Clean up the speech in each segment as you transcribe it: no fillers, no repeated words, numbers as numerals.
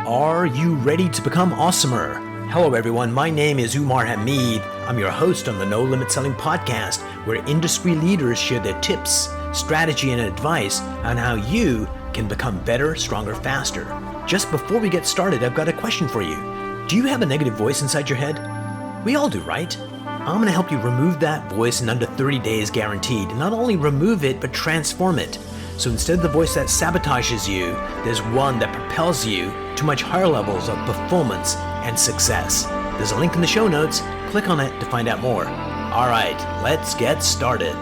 Are you ready to become awesomer? Hello, everyone. My name is Umar Hamid. I'm your host on the No Limit Selling podcast, where industry leaders share their tips, strategy, and advice on how you can become better, stronger, faster. Just before we get started, I've got a question for you. Do you have a negative voice inside your head? We all do, right? I'm going to help you remove that voice in under 30 days guaranteed. Not only remove it, but transform it. So instead of the voice that sabotages you, there's one that propels you to much higher levels of performance and success. There's a link in the show notes. Click on it to find out more. All right, let's get started.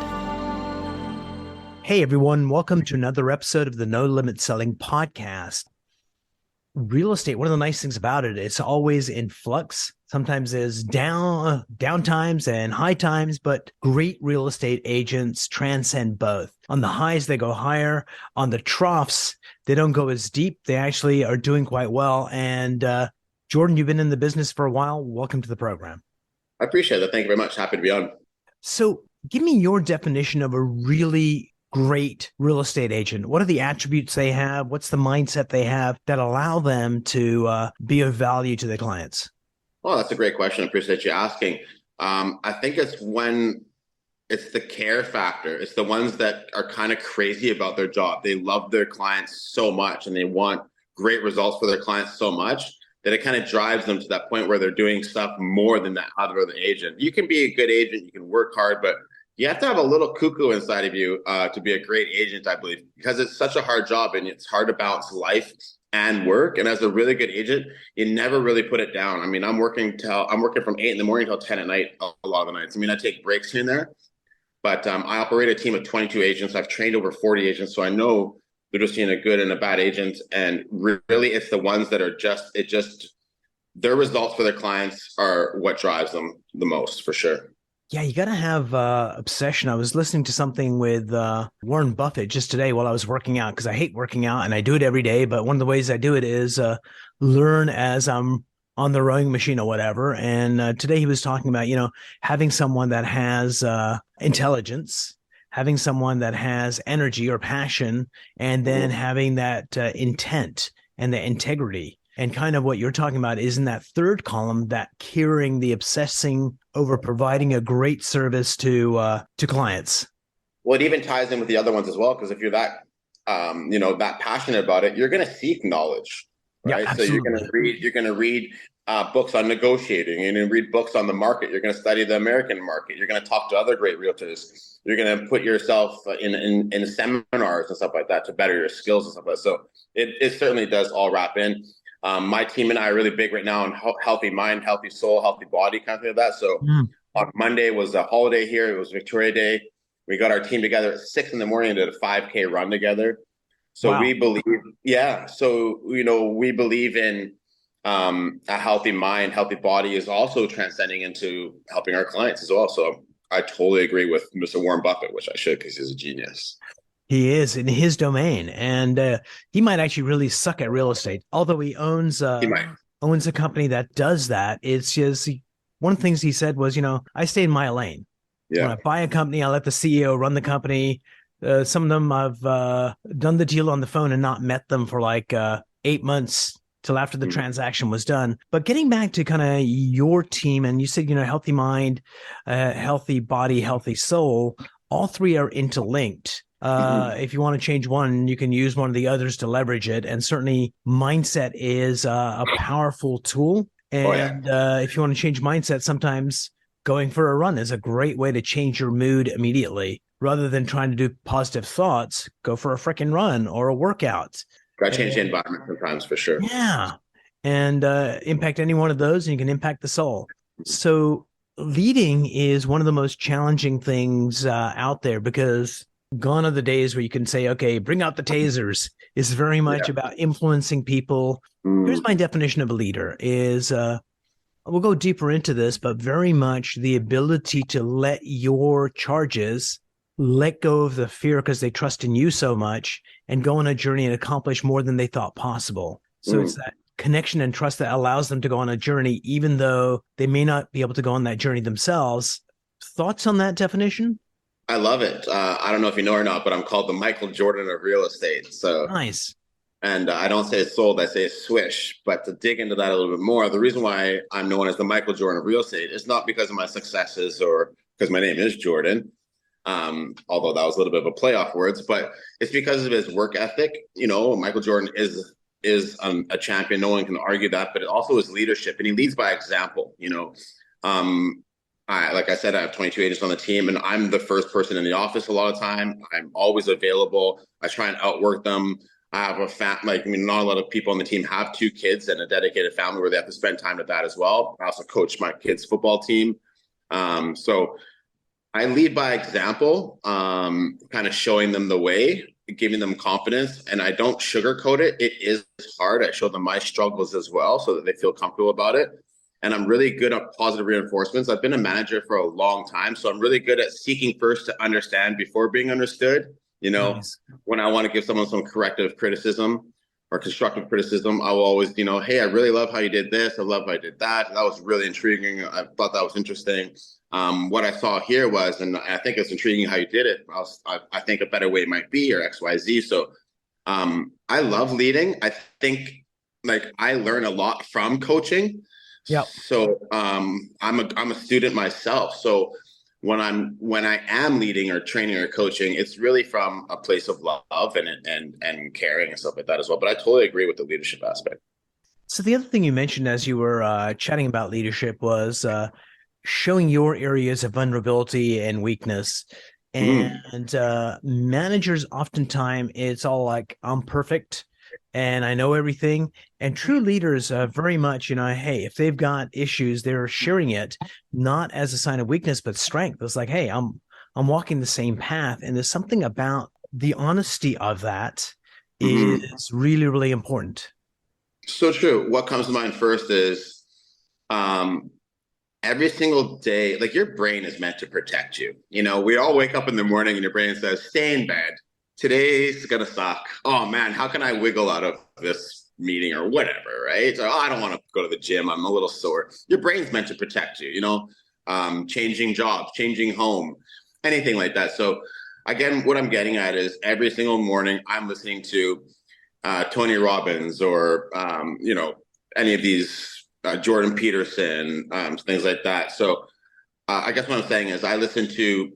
Hey everyone, welcome to another episode of the No Limit Selling podcast. Real estate, one of the nice things about it, it's always in flux. Sometimes there's down times and high times, but great real estate agents transcend both. On the highs, they go higher. On the troughs, they don't go as deep. They actually are doing quite well. And Jordan, you've been in the business for a while. Welcome to the program. I appreciate that. Thank you very much. Happy to be on. So give me your definition of a really great real estate agent. What are the attributes they have? What's the mindset they have that allow them to be of value to their clients? Well, that's a great question. I appreciate you asking. I think it's the care factor. It's the ones that are kind of crazy about their job. They love their clients so much and they want great results for their clients so much that it kind of drives them to that point where they're doing stuff more than that other agent. You can be a good agent, you can work hard, but you have to have a little cuckoo inside of you to be a great agent, I believe, because it's such a hard job and it's hard to balance life and work. And as a really good agent, you never really put it down. I mean, I'm working from 8 in the morning till 10 at night a lot of the nights. I mean, I take breaks here and there, but I operate a team of 22 agents. I've trained over 40 agents, so I know they're just seeing a good and a bad agent. And really, it's the ones that are their results for their clients are what drives them the most, for sure. Yeah, you got to have obsession. I was listening to something with Warren Buffett just today while I was working out, because I hate working out and I do it every day. But one of the ways I do it is learn as I'm on the rowing machine or whatever. And today he was talking about, having someone that has intelligence, having someone that has energy or passion, and then having that intent and the integrity. And kind of what you're talking about is in that third column, that caring, the obsessing over providing a great service to clients. Well, it even ties in with the other ones as well, because if you're that that passionate about it, you're going to seek knowledge, right? Yeah, so you're going to read books on negotiating, you're going to read books on the market, you're going to study the American market, you're going to talk to other great realtors, you're going to put yourself in seminars and stuff like that to better your skills and stuff like that. So it certainly does all wrap in. My team and I are really big right now on healthy mind, healthy soul, healthy body, kind of thing like that. So on Monday was a holiday here. It was Victoria Day. We got our team together at 6 in the morning and did a 5K run together. So we believe, we believe in a healthy mind, healthy body is also transcending into helping our clients as well. So I totally agree with Mr. Warren Buffett, which I should, because he's a genius. He is in his domain, and he might actually really suck at real estate. Although he owns a company that does that. It's just one of the things he said was, I stay in my lane. Yeah. When I buy a company, I let the CEO run the company. Some of them I've done the deal on the phone and not met them for like 8 months till after the transaction was done. But getting back to kind of your team, and you said, healthy mind, healthy body, healthy soul, all three are interlinked. If you want to change one, you can use one of the others to leverage it. And certainly mindset is a powerful tool. And if you want to change mindset, sometimes going for a run is a great way to change your mood immediately. Rather than trying to do positive thoughts, go for a freaking run or a workout. Got to change the environment sometimes, for sure. Yeah. And impact any one of those and you can impact the soul. So leading is one of the most challenging things out there, because gone are the days where you can say, okay, bring out the tasers. It's very much about influencing people. Here's my definition of a leader is, we'll go deeper into this, but very much the ability to let your charges let go of the fear because they trust in you so much and go on a journey and accomplish more than they thought possible. So it's that connection and trust that allows them to go on a journey, even though they may not be able to go on that journey themselves. Thoughts on that definition? I love it. I don't know if you know or not, but I'm called the Michael Jordan of real estate. So nice. And I don't say it's sold, I say it's swish. But to dig into that a little bit more, the reason why I'm known as the Michael Jordan of real estate is not because of my successes or because my name is Jordan, although that was a little bit of a play off words, but it's because of his work ethic. Michael Jordan is a champion. No one can argue that, but it also his leadership, and he leads by example. Like I said, I have 22 agents on the team, and I'm the first person in the office a lot of time. I'm always available. I try and outwork them. I have not a lot of people on the team have 2 kids and a dedicated family where they have to spend time with that as well. I also coach my kids' football team. So I lead by example, kind of showing them the way, giving them confidence, and I don't sugarcoat it. It is hard. I show them my struggles as well so that they feel comfortable about it. And I'm really good at positive reinforcements. I've been a manager for a long time, so I'm really good at seeking first to understand before being understood. Nice. When I want to give someone some corrective criticism or constructive criticism, I will always, hey, I really love how you did this. I love how you did that. That was really intriguing. I thought that was interesting. What I saw here was, and I think it's intriguing how you did it. I think a better way might be, or X, Y, Z. So I love leading. I think I learn a lot from coaching. Yeah. So I'm a student myself. So when I am leading or training or coaching, it's really from a place of love and caring and stuff like that as well. But I totally agree with the leadership aspect. So the other thing you mentioned as you were chatting about leadership was showing your areas of vulnerability and weakness. And managers oftentimes, it's all like, I'm perfect and I know everything. And true leaders very much, hey, if they've got issues, they're sharing it not as a sign of weakness, but strength. It's like, hey, I'm walking the same path. And there's something about the honesty of that is really, really important. So true. What comes to mind first is every single day, your brain is meant to protect you. We all wake up in the morning and your brain says, stay in bed. Today's going to suck. Oh man, how can I wiggle out of this meeting or whatever, right? So I don't want to go to the gym. I'm a little sore. Your brain's meant to protect you, changing jobs, changing home, anything like that. So again, what I'm getting at is every single morning I'm listening to Tony Robbins or, any of these Jordan Peterson, things like that. So I guess what I'm saying is I listen to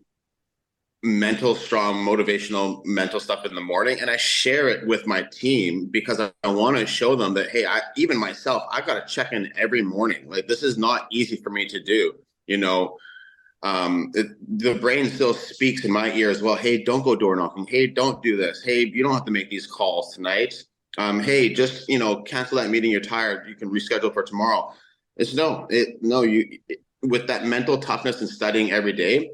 strong, motivational mental stuff in the morning, and I share it with my team because I want to show them that, hey, even myself, I've got to check in every morning. This is not easy for me to do. The brain still speaks in my ear as well. Hey, don't go door knocking. Hey, don't do this. Hey, you don't have to make these calls tonight. Hey, just, cancel that meeting. You're tired. You can reschedule for tomorrow. With that mental toughness and studying every day,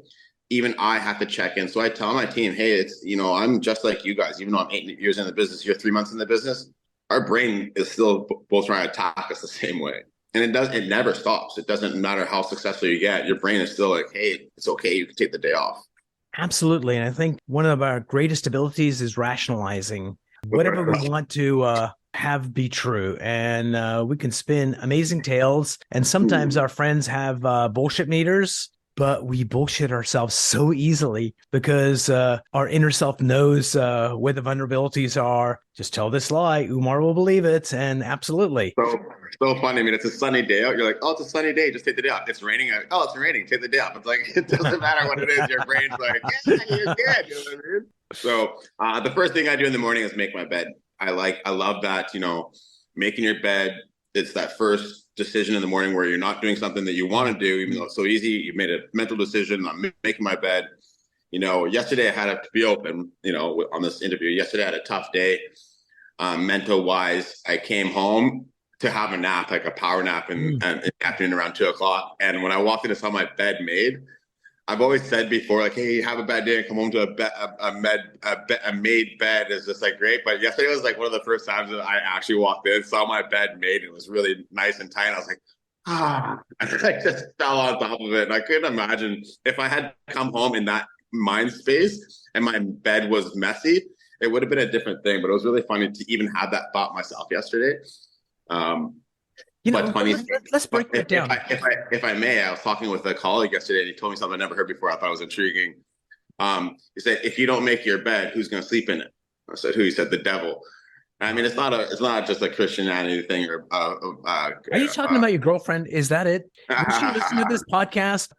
even I have to check in. So I tell my team, hey, it's, I'm just like you guys, even though I'm 8 years in the business, you're 3 months in the business, our brain is still both trying to attack us the same way. And it never stops. It doesn't matter how successful you get. Your brain is still like, hey, it's okay. You can take the day off. Absolutely. And I think one of our greatest abilities is rationalizing whatever we want to have be true. And we can spin amazing tales. And sometimes our friends have bullshit meters, but we bullshit ourselves so easily because our inner self knows where the vulnerabilities are. Just tell this lie, Umar will believe it. And absolutely. So funny. I mean, it's a sunny day out. You're like, oh, it's a sunny day. Just take the day off. It's raining. Oh, it's raining. Take the day off. It's like, it doesn't matter what it is. Your brain's like, yeah, you're good. You know what I mean? So the first thing I do in the morning is make my bed. I love that, making your bed. It's that first decision in the morning where you're not doing something that you want to do, even though it's so easy. You've made a mental decision. I'm making my bed. Yesterday I had to be open, on this interview. Yesterday I had a tough day, mental wise. I came home to have a nap, like a power nap in the afternoon around 2:00. And when I walked in and saw my bed made, I've always said before, like, hey, have a bad day and come home to a made bed is just like great. But yesterday was like one of the first times that I actually walked in, saw my bed made, and it was really nice and tight. I was like, and I just fell on top of it. And I couldn't imagine if I had come home in that mind space and my bed was messy, it would have been a different thing. But it was really funny to even have that thought myself yesterday. Let's break that down. If I may, I was talking with a colleague yesterday, and he told me something I never heard before. I thought it was intriguing. He said, if you don't make your bed, who's going to sleep in it? I said, who? He said, the devil. I mean, it's not just a Christianity thing or Are you talking about your girlfriend? Is that it? Will she listen to this podcast?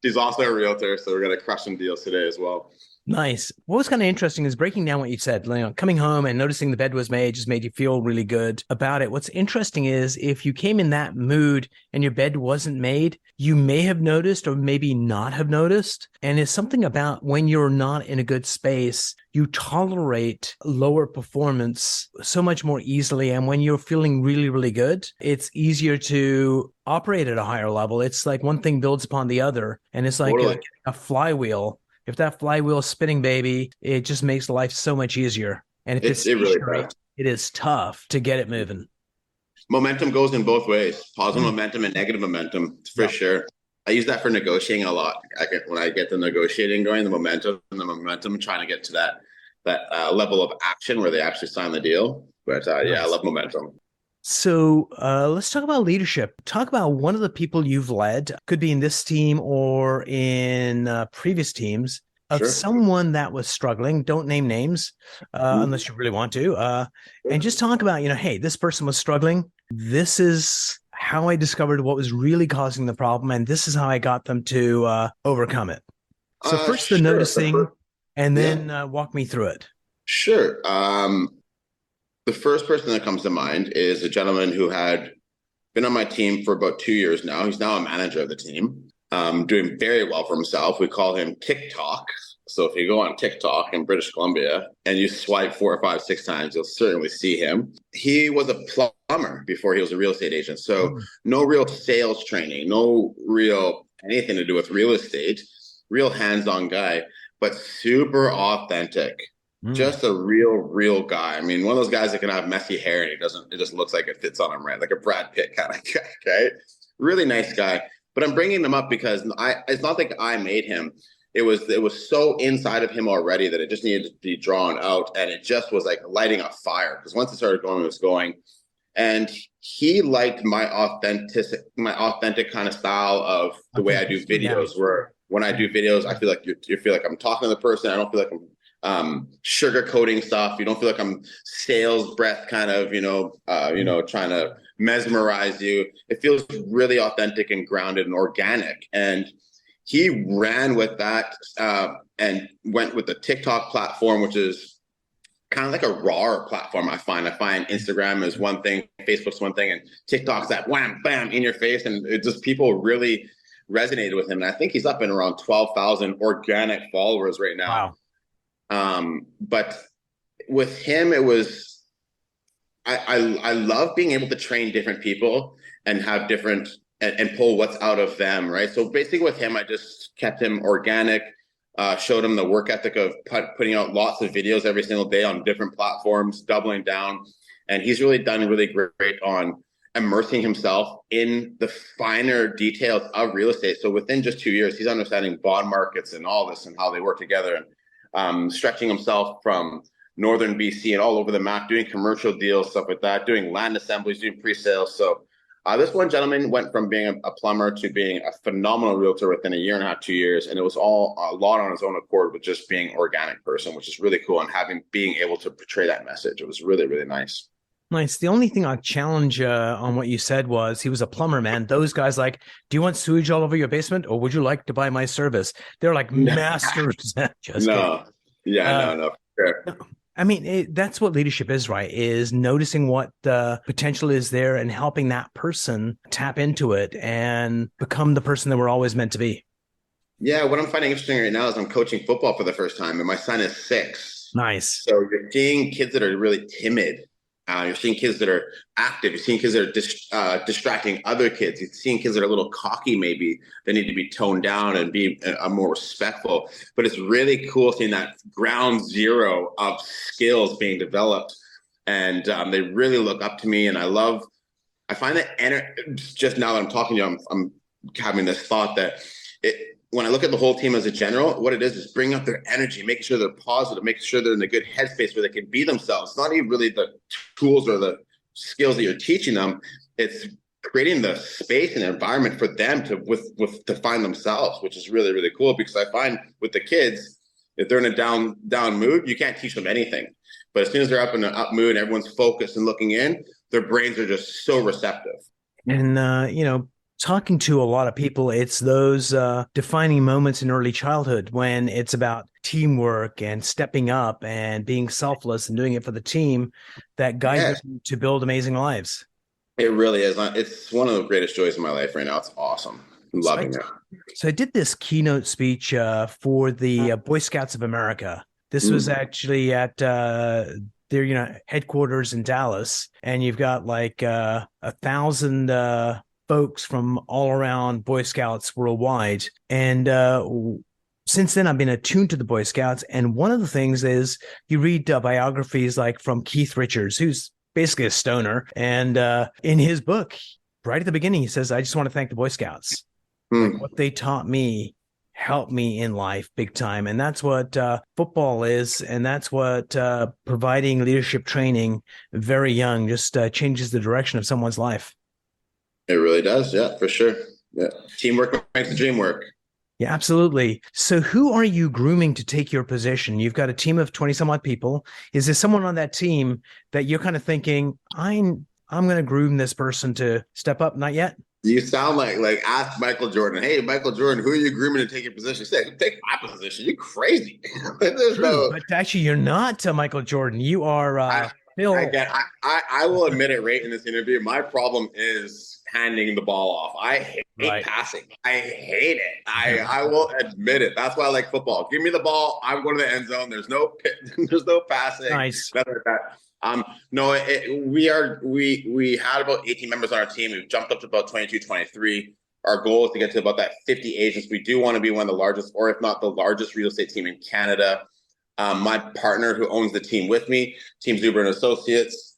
She's also a realtor, so we're gonna crush some deals today as well. Nice. What was kind of interesting is breaking down what you said, coming home and noticing the bed was made just made you feel really good about it. What's interesting is if you came in that mood and your bed wasn't made, you may have noticed or maybe not have noticed. And it's something about when you're not in a good space, you tolerate lower performance so much more easily. And when you're feeling really, really good, it's easier to operate at a higher level. It's like one thing builds upon the other. And it's like Totally. a flywheel. If that flywheel is spinning, baby, it just makes life so much easier. And if it's It really stationary, does. it is tough to get it moving. Momentum goes in both ways, positive momentum and negative momentum, for sure. I use that for negotiating a lot. When I get the negotiating going, the momentum, trying to get to that level of action where they actually sign the deal. But yeah, I love momentum. So let's talk about leadership. Talk about one of the people you've led, could be in this team or in previous teams, of someone that was struggling. Don't name names unless you really want to. And just talk about, hey, this person was struggling. This is how I discovered what was really causing the problem. And this is how I got them to overcome it. So first the noticing and then walk me through it. Sure. The first person that comes to mind is a gentleman who had been on my team for about 2 years now. He's now a manager of the team, doing very well for himself. We call him TikTok. So if you go on TikTok in British Columbia and you swipe 4 or 5, 6 times, you'll certainly see him. He was a plumber before he was a real estate agent. So no real sales training, no real anything to do with real estate, real hands-on guy, but super authentic. Just a real guy. I mean, one of those guys that can have messy hair and it just looks like it fits on him, right? Like a Brad Pitt kind of guy, okay? Really nice guy. But I'm bringing him up because it's not like I made him. It was so inside of him already that it just needed to be drawn out, and it just was like lighting a fire. Because once it started going, it was going. And he liked my authentic kind of style of the way I do videos, where when I do videos, I feel like you feel like I'm talking to the person. I don't feel like I'm sugarcoating stuff. You don't feel like I'm sales breath kind of, trying to mesmerize you. It feels really authentic and grounded and organic. And he ran with that and went with the TikTok platform, which is kind of like a raw platform. I find Instagram is one thing, Facebook's one thing, and TikTok's that wham, bam, in your face. And it just, people really resonated with him. And I think he's up in around 12,000 organic followers right now. Wow. But with him, it was, I love being able to train different people and have different, and pull what's out of them, right? So basically with him, I just kept him organic, showed him the work ethic of putting out lots of videos every single day on different platforms, doubling down. And he's really done really great on immersing himself in the finer details of real estate. So within just 2 years, he's understanding bond markets and all this and how they work together, and stretching himself from northern BC and all over the map, doing commercial deals, stuff like that, doing land assemblies, doing pre-sales. So this one gentleman went from being a plumber to being a phenomenal realtor within 1.5 years, 2 years. And it was all a lot on his own accord with just being an organic person, which is really cool. And being able to portray that message. It was really, really nice. Nice. The only thing I'd challenge on what you said was he was a plumber, man. Those guys like, do you want sewage all over your basement or would you like to buy my service? They're like masters. Just no. Kidding. Yeah, no. Sure. I mean, that's what leadership is, right? Is noticing what the potential is there and helping that person tap into it and become the person that we're always meant to be. Yeah, what I'm finding interesting right now is I'm coaching football for the first time, and my son is 6. Nice. So you're seeing kids that are really timid. You're seeing kids that are active. You're seeing kids that are distracting other kids. You're seeing kids that are a little cocky, maybe. They need to be toned down and be more respectful. But it's really cool seeing that ground zero of skills being developed. And they really look up to me. And I find that just now that I'm talking to you, I'm having this thought that when I look at the whole team as a general, what it is bringing up their energy, making sure they're positive, making sure they're in a good headspace where they can be themselves. It's not even really the tools or the skills that you're teaching them. It's creating the space and environment for them to find themselves, which is really, really cool. Because I find with the kids, If they're in a down mood, you can't teach them anything. But as soon as they're up in an up mood and everyone's focused and looking in, their brains are just so receptive. And, talking to a lot of people, it's those defining moments in early childhood when it's about teamwork and stepping up and being selfless and doing it for the team that guide them to build amazing lives. It really is. It's one of the greatest joys of my life right now. It's awesome. I'm loving it. So I did this keynote speech for the Boy Scouts of America. This was actually at their headquarters in Dallas, and you've got like 1,000 folks from all around Boy Scouts worldwide. And since then, I've been attuned to the Boy Scouts. And one of the things is you read biographies like from Keith Richards, who's basically a stoner. And in his book, right at the beginning, he says, I just want to thank the Boy Scouts. Like what they taught me helped me in life big time. And that's what football is. And that's what providing leadership training very young just changes the direction of someone's life. It really does. Yeah, for sure. Yeah. Teamwork makes the dream work. Yeah, absolutely. So who are you grooming to take your position? You've got a team of 20 some odd people. Is there someone on that team that you're kind of thinking, I'm going to groom this person to step up? Not yet. You sound like ask Michael Jordan. Hey, Michael Jordan, who are you grooming to take your position? He said, take my position. You're crazy. But actually, you're not Michael Jordan. You are Phil. I will admit it right in this interview. My problem is handing the ball off. I hate passing. I hate it. I will admit it. That's why I like football. Give me the ball. I'm going to the end zone. There's no passing. Nice. Nothing like that. No, we had about 18 members on our team. We've jumped up to about 22, 23. Our goal is to get to about that 50 agents. We do want to be one of the largest, or if not the largest real estate team in Canada. My partner who owns the team with me, Team Zubor and Associates,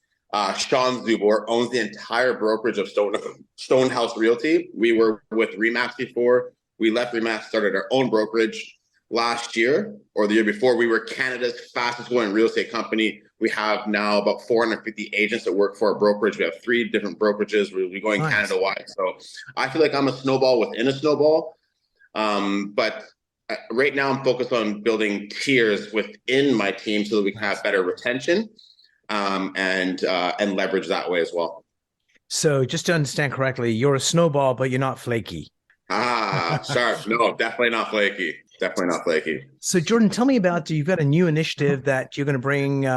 Sean Zubor, owns the entire brokerage of Stonehaus Realty. We were with RE/MAX before. We left RE/MAX, started our own brokerage last year or the year before. We were Canada's fastest growing real estate company. We have now about 450 agents that work for our brokerage. We have 3 different brokerages. We'll be going Canada-wide. So I feel like I'm a snowball within a snowball. But right now I'm focused on building tiers within my team so that we can have better retention and leverage that way as well. So just to understand correctly, you're a snowball, but you're not flaky. Sharp. No, definitely not flaky. Definitely not flaky. So Jordan, tell me about, you've got a new initiative that you're going to bring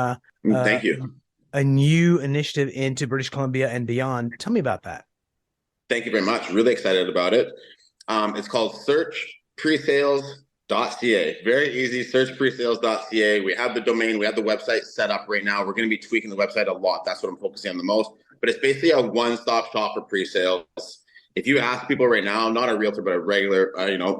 Thank you. A new initiative into British Columbia and beyond. Tell me about that. Thank you very much. Really excited about it. It's called searchpresales.ca. Very easy, searchpresales.ca. We have the domain, we have the website set up right now. We're going to be tweaking the website a lot. That's what I'm focusing on the most. But it's basically a one-stop shop for pre-sales. If you ask people right now, not a realtor, but a regular,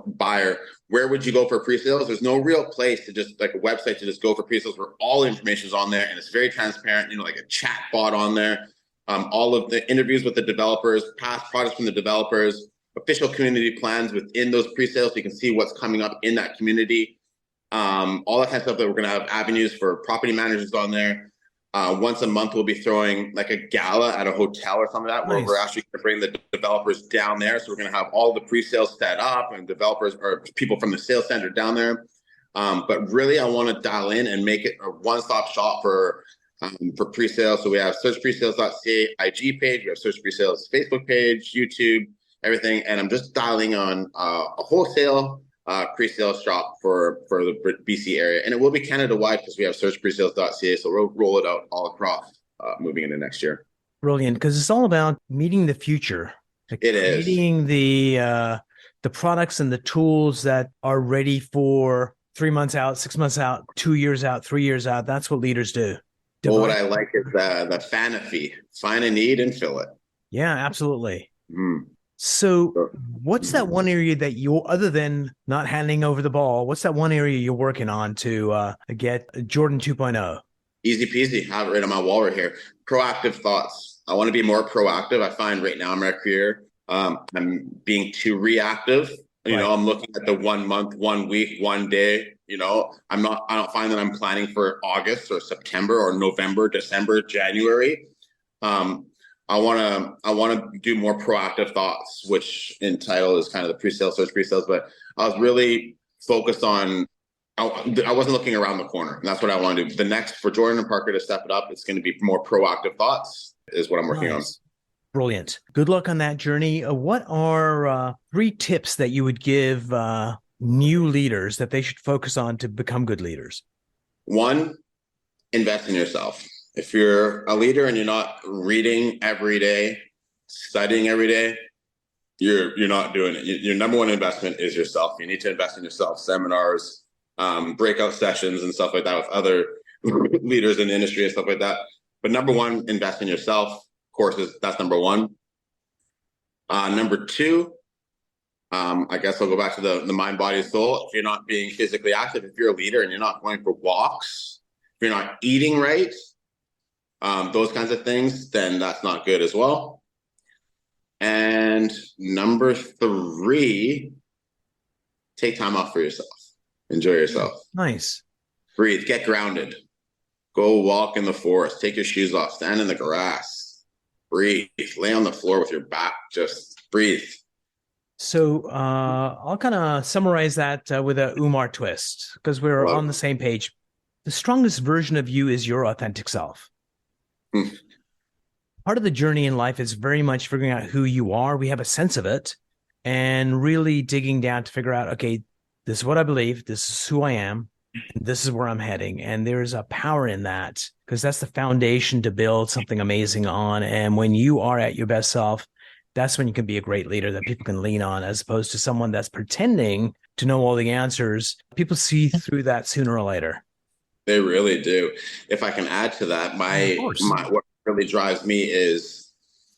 buyer, where would you go for pre-sales? There's no real place to just like a website to just go for pre-sales where all the information is on there and it's very transparent, like a chat bot on there. All of the interviews with the developers, past products from the developers, official community plans within those pre-sales so you can see what's coming up in that community. All that kind of stuff that we're going to have avenues for property managers on there. Once a month, we'll be throwing like a gala at a hotel or something like that, where we're actually going to bring the developers down there. So we're going to have all the pre-sales set up and developers or people from the sales center down there. But really, I want to dial in and make it a one-stop shop for pre-sales. So we have searchpresales.ca IG page, we have Search Presales Facebook page, YouTube, everything. And I'm just dialing on a wholesale pre-sales shop for the BC area, and it will be Canada-wide because we have searchpresales.ca, so we'll roll it out all across moving into next year. Brilliant, because it's all about meeting the future. Creating the products and the tools that are ready for 3 months out, 6 months out, 2 years out, 3 years out. That's what leaders do. Well, what I like is the fantasy. Find a need and fill it. Yeah, absolutely. So what's that one area that other than not handing over the ball, what's that one area you're working on to get Jordan 2.0? Easy peasy. I have it right on my wall right here. Proactive thoughts. I want to be more proactive. I find right now in my career, I'm being too reactive. I'm looking at the 1 month, 1 week, 1 day. I don't find that I'm planning for August or September or November, December, January. I want to do more proactive thoughts, which in title is kind of the pre-sales, search pre-sales, but I was really focused on I wasn't looking around the corner. And that's what I want to do. The next for Jordan and Parker to step it up, it's going to be more proactive thoughts is what I'm working on. Brilliant. Good luck on that journey. What are 3 tips that you would give new leaders that they should focus on to become good leaders? 1, invest in yourself. If you're a leader and you're not reading every day, studying every day, you're not doing it. Your number 1 investment is yourself. You need to invest in yourself. Seminars, breakout sessions and stuff like that with other leaders in the industry and stuff like that. But number 1, invest in yourself. Courses, that's number 1. Number 2, I guess I'll go back to the mind, body, soul. If you're not being physically active, if you're a leader and you're not going for walks, if you're not eating right, those kinds of things, then that's not good as well. And number 3, take time off for yourself. Enjoy yourself. Nice. Breathe, get grounded. Go walk in the forest, take your shoes off, stand in the grass. Breathe, lay on the floor with your back, just breathe. So I'll kind of summarize that with a Umar twist because we're on the same page. The strongest version of you is your authentic self. Part of the journey in life is very much figuring out who you are. We have a sense of it and really digging down to figure out, okay, this is what I believe. This is who I am. This is where I'm heading. And there's a power in that because that's the foundation to build something amazing on. And when you are at your best self, that's when you can be a great leader that people can lean on, as opposed to someone that's pretending to know all the answers. People see through that sooner or later. They really do. If I can add to that, what really drives me is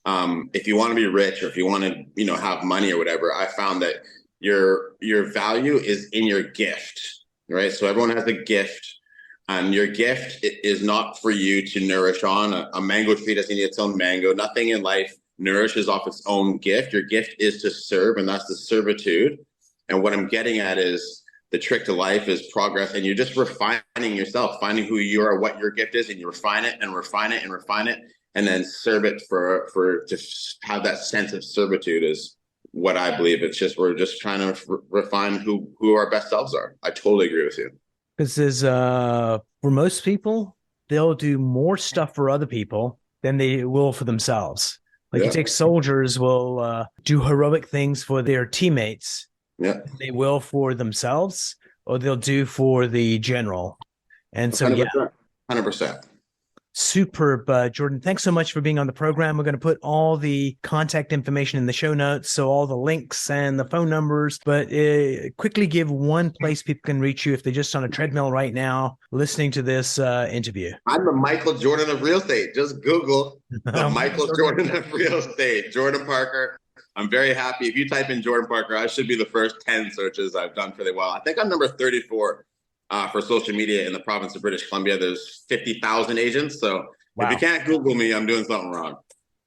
if you want to be rich or if you want to, have money or whatever, I found that your value is in your gift. Right. So everyone has a gift, and your gift is not for you to nourish on. A mango tree doesn't need its own mango. Nothing in life nourishes off its own gift. Your gift is to serve, and that's the servitude. And what I'm getting at is the trick to life is progress, and you're just refining yourself, finding who you are, what your gift is, and you refine it and refine it and refine it, and then serve it for to have that sense of servitude is what I believe. It's just, we're just trying to refine who our best selves are. I totally agree with you. Because for most people, they'll do more stuff for other people than they will for themselves. Like you take soldiers will do heroic things for their teammates. Yeah. They will for themselves, or they'll do for the general. And so, 100%. 100%. Superb. Jordan, thanks so much for being on the program. We're going to put all the contact information in the show notes, so all the links and the phone numbers, but quickly give one place people can reach you if they're just on a treadmill right now listening to this interview. I'm the Michael Jordan of real estate. Just Google the Michael Jordan of real estate, Jordan Parker. I'm very happy. If you type in Jordan Parker, I should be the first 10 searches I've done fairly well. I think I'm number 34. For social media in the province of British Columbia. There's 50,000 agents. So If you can't Google me, I'm doing something wrong.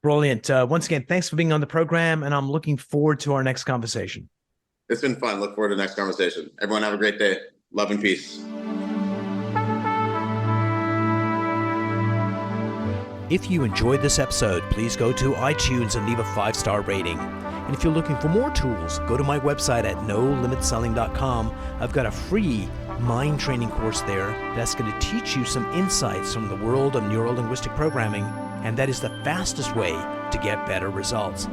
Brilliant. Once again, thanks for being on the program, and I'm looking forward to our next conversation. It's been fun. Look forward to the next conversation. Everyone have a great day. Love and peace. If you enjoyed this episode, please go to iTunes and leave a 5-star rating. And if you're looking for more tools, go to my website at nolimitselling.com. I've got a free mind training course there that's going to teach you some insights from the world of neuro-linguistic programming, and that is the fastest way to get better results.